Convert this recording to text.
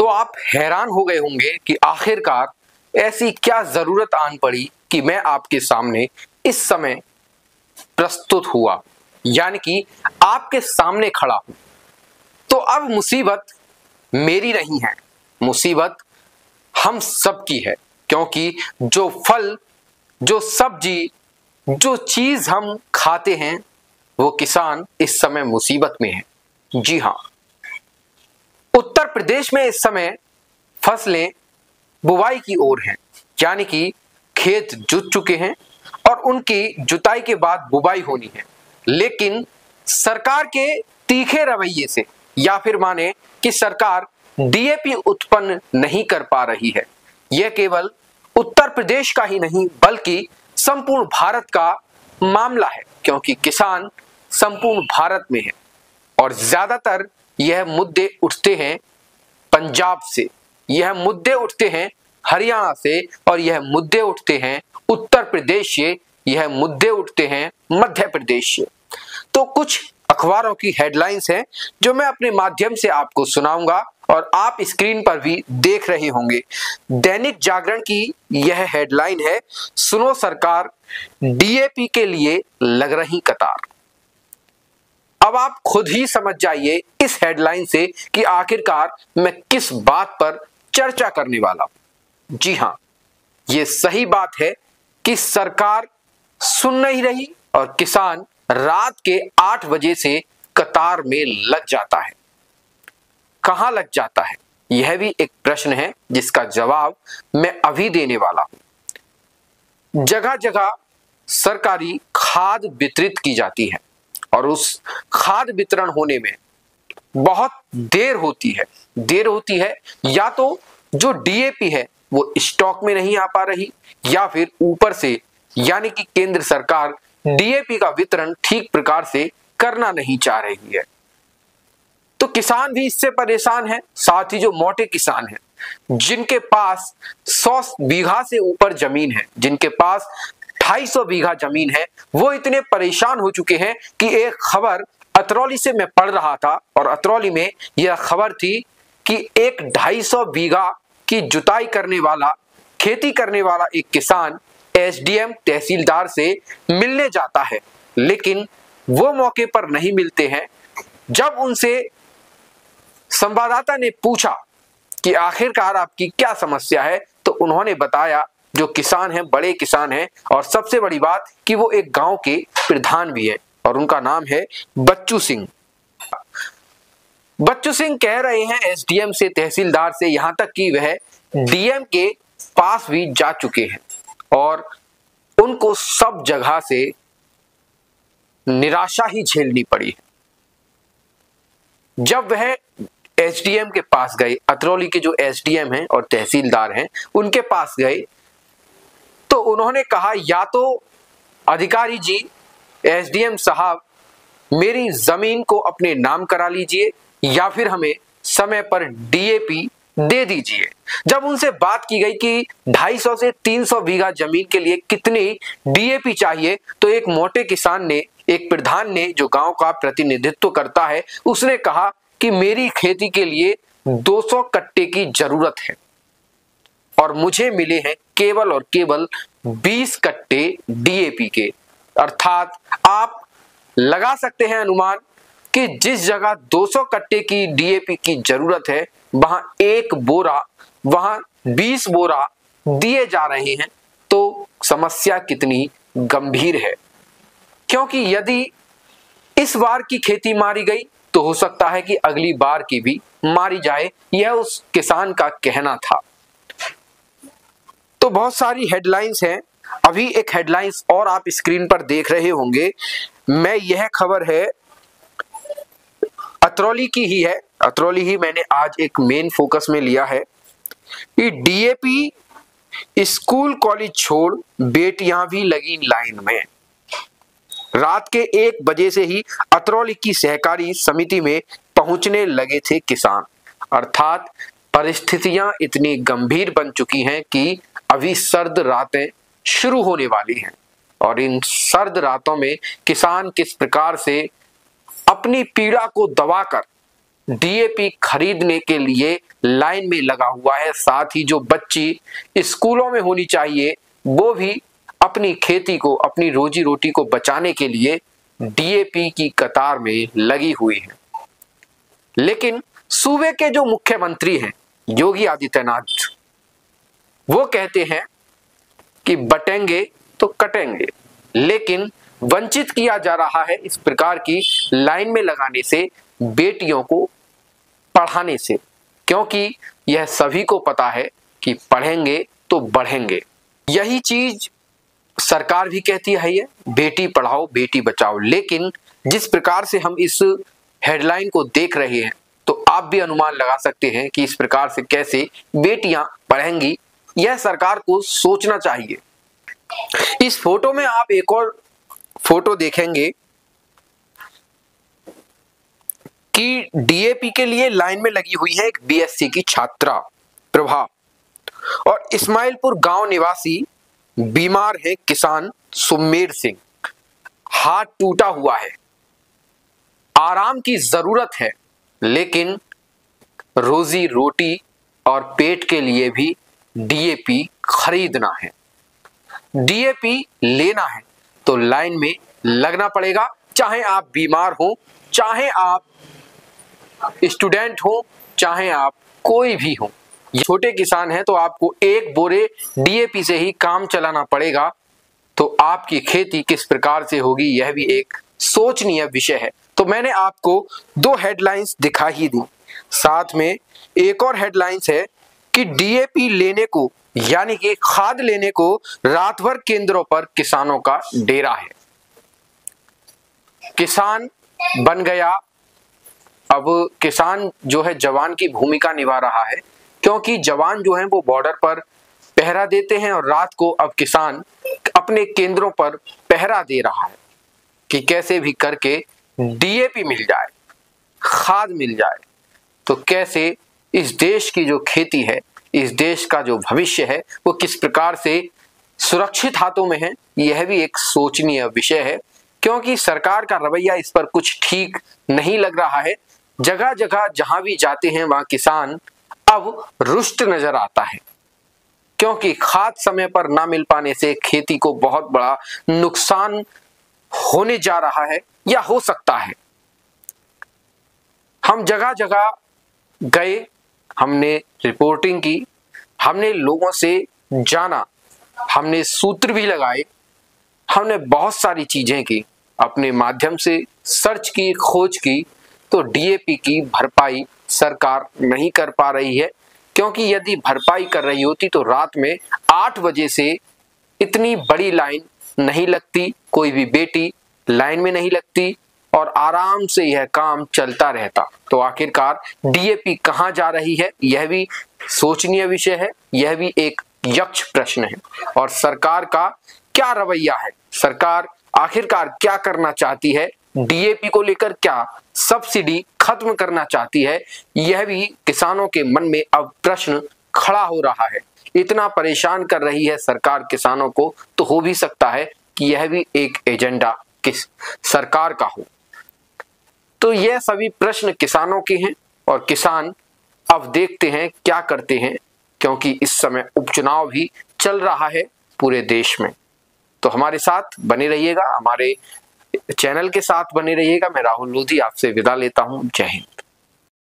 तो आप हैरान हो गए होंगे कि आखिरकार ऐसी क्या जरूरत आन पड़ी कि मैं आपके सामने इस समय प्रस्तुत हुआ, यानी कि आपके सामने खड़ा हूं। तो अब मुसीबत मेरी नहीं है, मुसीबत हम सब की है, क्योंकि जो फल, जो सब्जी, जो चीज हम खाते हैं वो किसान इस समय मुसीबत में है। जी हां, उत्तर प्रदेश में इस समय फसलें बुवाई की ओर हैं, यानी कि खेत जुत चुके हैं और उनकी जुताई के बाद बुवाई होनी है। लेकिन सरकार के तीखे रवैये से, या फिर माने कि सरकार डीएपी उत्पन्न नहीं कर पा रही है, यह केवल उत्तर प्रदेश का ही नहीं बल्कि संपूर्ण भारत का मामला है, क्योंकि किसान संपूर्ण भारत में है और ज्यादातर यह मुद्दे उठते हैं पंजाब से, यह मुद्दे उठते हैं हरियाणा से, और यह मुद्दे उठते हैं उत्तर प्रदेश से, यह मुद्दे उठते हैं मध्य प्रदेश से। तो कुछ अखबारों की हेडलाइंस हैं जो मैं अपने माध्यम से आपको सुनाऊंगा और आप स्क्रीन पर भी देख रहे होंगे। दैनिक जागरण की यह हेडलाइन है, सुनो सरकार डीएपी के लिए लग रही कतार। अब आप खुद ही समझ जाइए इस हेडलाइन से कि आखिरकार मैं किस बात पर चर्चा करने वाला हूं। जी हां, यह सही बात है कि सरकार सुन नहीं रही और किसान रात के 8 बजे से कतार में लग जाता है। कहां लग जाता है, यह भी एक प्रश्न है जिसका जवाब मैं अभी देने वाला हूं। जगह जगह सरकारी खाद वितरित की जाती है और उस खाद वितरण होने में बहुत देर होती है या तो जो डीएपी है वो स्टॉक में नहीं आ पा रही, या फिर ऊपर से यानी कि केंद्र सरकार डीएपी का वितरण ठीक प्रकार से करना नहीं चाह रही है। तो किसान भी इससे परेशान है, साथ ही जो मोटे किसान हैं जिनके पास 100 बीघा से ऊपर जमीन है, जिनके पास 250 बीघा जमीन है, वो इतने परेशान हो चुके हैं कि एक खबर अतरौली से मैं पढ़ रहा था और अतरौली में यह खबर थी कि एक 250 बीघा की जुताई करने वाला, खेती करने वाला एक किसान एसडीएम तहसीलदार से मिलने जाता है, लेकिन वो मौके पर नहीं मिलते हैं। जब उनसे संवाददाता ने पूछा कि आखिरकार आपकी क्या समस्या है, तो उन्होंने बताया जो किसान हैं बड़े किसान हैं और सबसे बड़ी बात कि वो एक गांव के प्रधान भी है और उनका नाम है बच्चू सिंह। बच्चू सिंह कह रहे हैं एसडीएम से, तहसीलदार से, यहां तक कि वह डीएम के पास भी जा चुके हैं और उनको सब जगह से निराशा ही झेलनी पड़ी है। जब वह एसडीएम के पास गए, अतरौली के जो एसडीएम हैं और तहसीलदार हैं उनके पास गए, तो उन्होंने कहा या तो अधिकारी जी, एसडीएम साहब मेरी जमीन को अपने नाम करा लीजिए या फिर हमें समय पर डीएपी दे दीजिए। जब उनसे बात की गई कि 250 से 300 बीघा जमीन के लिए कितनी डीएपी चाहिए, तो एक मोटे किसान ने, एक प्रधान ने जो गांव का प्रतिनिधित्व करता है, उसने कहा कि मेरी खेती के लिए 200 कट्टे की जरूरत है और मुझे मिले हैं केवल और केवल 20 कट्टे डीएपी के। अर्थात आप लगा सकते हैं अनुमान कि जिस जगह 200 कट्टे की डीएपी की जरूरत है वहां 1 बोरा, वहां 20 बोरा दिए जा रहे हैं। तो समस्या कितनी गंभीर है, क्योंकि यदि इस बार की खेती मारी गई तो हो सकता है कि अगली बार की भी मारी जाए, यह उस किसान का कहना था। तो बहुत सारी हेडलाइंस हैं, अभी एक हेडलाइंस और आप स्क्रीन पर देख रहे होंगे। मैं यह खबर है अतरौली की ही है, अतरौली ही मैंने आज एक मेन फोकस में लिया है कि डीएपी स्कूल कॉलेज छोड़ बेटियां भी लगी लाइन में। रात के 1 बजे से ही अतरौली की सहकारी समिति में पहुंचने लगे थे किसान। अर्थात परिस्थितियां इतनी गंभीर बन चुकी हैं कि अभी सर्द रातें शुरू होने वाली हैं और इन सर्द रातों में किसान किस प्रकार से अपनी पीड़ा को दबाकर डीएपी खरीदने के लिए लाइन में लगा हुआ है। साथ ही जो बच्ची स्कूलों में होनी चाहिए वो भी अपनी खेती को, अपनी रोजी रोटी को बचाने के लिए डीएपी की कतार में लगी हुई है। लेकिन सूबे के जो मुख्यमंत्री हैं योगी आदित्यनाथ, वो कहते हैं कि बटेंगे तो कटेंगे, लेकिन वंचित किया जा रहा है इस प्रकार की लाइन में लगाने से, बेटियों को पढ़ाने से, क्योंकि यह सभी को पता है कि पढ़ेंगे तो बढ़ेंगे। यही चीज सरकार भी कहती है, ये बेटी पढ़ाओ बेटी बचाओ। लेकिन जिस प्रकार से हम इस हेडलाइन को देख रहे हैं तो आप भी अनुमान लगा सकते हैं कि इस प्रकार से कैसे बेटियां पढ़ेंगी। यह सरकार को सोचना चाहिए। इस फोटो में आप एक और फोटो देखेंगे कि डीएपी के लिए लाइन में लगी हुई है एक बीएससी की छात्रा प्रभा, और इस्माइलपुर गांव निवासी बीमार है किसान सुमेर सिंह, हाथ टूटा हुआ है, आराम की जरूरत है, लेकिन रोजी रोटी और पेट के लिए भी डीएपी खरीदना है। डीएपी लेना है तो लाइन में लगना पड़ेगा, चाहे आप बीमार हो, चाहे आप स्टूडेंट हो, चाहे आप कोई भी हो। छोटे किसान हैं तो आपको एक बोरे डीएपी से ही काम चलाना पड़ेगा, तो आपकी खेती किस प्रकार से होगी यह भी एक सोचनीय विषय है। तो मैंने आपको 2 हेडलाइंस दिखा ही दी, साथ में एक और हेडलाइंस है कि डीएपी लेने को, यानी कि खाद लेने को रात भर केंद्रों पर किसानों का डेरा है। किसान बन गया, अब किसान जो है जवान की भूमिका निभा रहा है, क्योंकि जवान जो हैं वो बॉर्डर पर पहरा देते हैं और रात को अब किसान अपने केंद्रों पर पहरा दे रहा है कि कैसे भी करके डीएपी मिल जाए, खाद मिल जाए, तो कैसे इस देश की जो खेती है, इस देश का जो भविष्य है वो किस प्रकार से सुरक्षित हाथों में है। यह भी एक सोचनीय विषय है, क्योंकि सरकार का रवैया इस पर कुछ ठीक नहीं लग रहा है। जगह जगह जहां भी जाते हैं वहां किसान अब रुष्ट नजर आता है, क्योंकि खाद समय पर ना मिल पाने से खेती को बहुत बड़ा नुकसान होने जा रहा है या हो सकता है। हम जगह जगह गए, हमने रिपोर्टिंग की, हमने लोगों से जाना, हमने सूत्र भी लगाए, हमने बहुत सारी चीजें की, अपने माध्यम से सर्च की, खोज की, तो डीएपी की भरपाई सरकार नहीं कर पा रही है। क्योंकि यदि भरपाई कर रही होती तो रात में 8 बजे से इतनी बड़ी लाइन नहीं लगती, कोई भी बेटी लाइन में नहीं लगती और आराम से यह काम चलता रहता। तो आखिरकार डीएपी कहां जा रही है यह भी सोचनीय विषय है, यह भी एक यक्ष प्रश्न है। और सरकार का क्या रवैया है, सरकार आखिरकार क्या करना चाहती है, डीएपी को लेकर क्या सब्सिडी खत्म करना चाहती है, यह भी किसानों के मन में अब प्रश्न खड़ा हो रहा है। इतना परेशान कर रही है सरकार किसानों को, तो हो भी सकता है कि यह भी एक एजेंडा किस सरकार का हो। तो यह सभी प्रश्न किसानों के हैं और किसान अब देखते हैं क्या करते हैं, क्योंकि इस समय उपचुनाव भी चल रहा है पूरे देश में। तो हमारे साथ बने रहिएगा, हमारे चैनल के साथ बने रहिएगा। मैं राहुल लोधी आपसे विदा लेता हूं। जय हिंद।